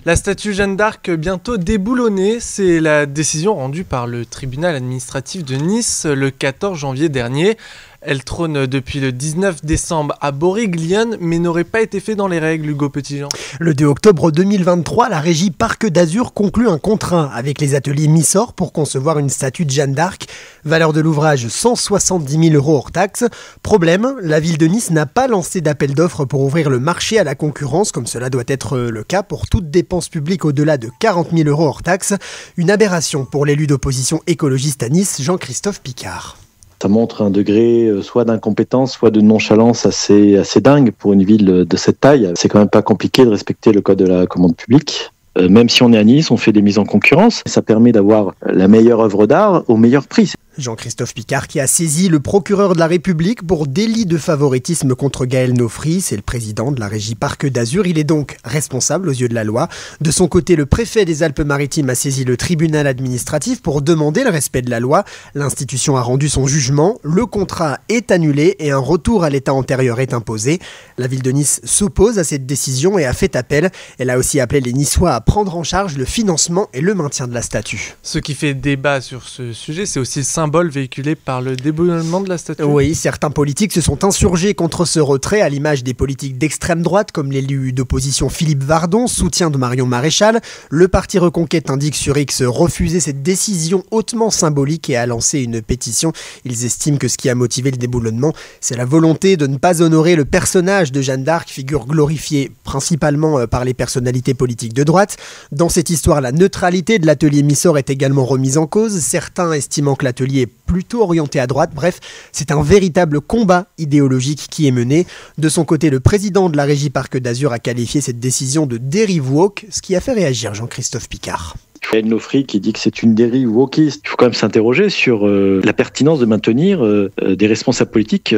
La statue Jeanne d'Arc bientôt déboulonnée, c'est la décision rendue par le tribunal administratif de Nice le 14 janvier dernier. Elle trône depuis le 19 décembre à Borriglione, mais n'aurait pas été fait dans les règles, Hugo Petitjean. Le 2 octobre 2023, la régie Parc d'Azur conclut un contrat avec les ateliers Missor pour concevoir une statue de Jeanne d'Arc. Valeur de l'ouvrage 170 000 € hors taxe. Problème, la ville de Nice n'a pas lancé d'appel d'offres pour ouvrir le marché à la concurrence, comme cela doit être le cas pour toute dépense publique au-delà de 40 000 € hors taxe. Une aberration pour l'élu d'opposition écologiste à Nice, Jean-Christophe Picard. Ça montre un degré soit d'incompétence, soit de nonchalance assez dingue pour une ville de cette taille. C'est quand même pas compliqué de respecter le code de la commande publique. Même si on est à Nice, on fait des mises en concurrence. Ça permet d'avoir la meilleure œuvre d'art au meilleur prix. Jean-Christophe Picard qui a saisi le procureur de la République pour délit de favoritisme contre Gaël Nofri, c'est le président de la régie Parc d'Azur. Il est donc responsable aux yeux de la loi. De son côté, le préfet des Alpes-Maritimes a saisi le tribunal administratif pour demander le respect de la loi. L'institution a rendu son jugement, le contrat est annulé et un retour à l'état antérieur est imposé. La ville de Nice s'oppose à cette décision et a fait appel. Elle a aussi appelé les Niçois à prendre en charge le financement et le maintien de la statue. Ce qui fait débat sur ce sujet, c'est aussi le symbole véhiculé par le déboulonnement de la statue. Oui, certains politiques se sont insurgés contre ce retrait, à l'image des politiques d'extrême droite, comme l'élu d'opposition Philippe Vardon, soutien de Marion Maréchal. Le parti Reconquête indique sur X refuser cette décision hautement symbolique et a lancé une pétition. Ils estiment que ce qui a motivé le déboulonnement, c'est la volonté de ne pas honorer le personnage de Jeanne d'Arc, figure glorifiée principalement par les personnalités politiques de droite. Dans cette histoire, la neutralité de l'atelier Missor est également remise en cause, certains estimant que l'atelier est plutôt orienté à droite. Bref, c'est un véritable combat idéologique qui est mené. De son côté, le président de la régie Parc d'Azur a qualifié cette décision de dérive woke, ce qui a fait réagir Jean-Christophe Picard. Gaël Nofri qui dit que c'est une dérive wokiste. Il faut quand même s'interroger sur la pertinence de maintenir des responsables politiques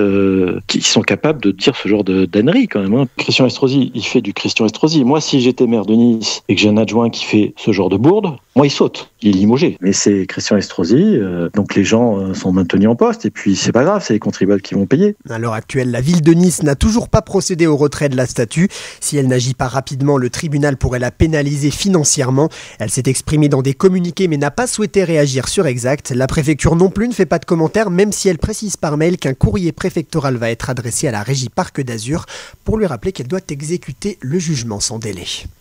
qui sont capables de dire ce genre d'ânerie quand même. Christian Estrosi, il fait du Christian Estrosi. Moi, si j'étais maire de Nice et que j'ai un adjoint qui fait ce genre de bourde, moi, il saute. Il est limogé. Mais c'est Christian Estrosi, donc les gens sont maintenus en poste et puis c'est pas grave, c'est les contribuables qui vont payer. À l'heure actuelle, la ville de Nice n'a toujours pas procédé au retrait de la statue. Si elle n'agit pas rapidement, le tribunal pourrait la pénaliser financièrement. Elle s'est exprimée dans des communiqués mais n'a pas souhaité réagir sur Exact. La préfecture non plus ne fait pas de commentaires, même si elle précise par mail qu'un courrier préfectoral va être adressé à la régie Parc d'Azur pour lui rappeler qu'elle doit exécuter le jugement sans délai.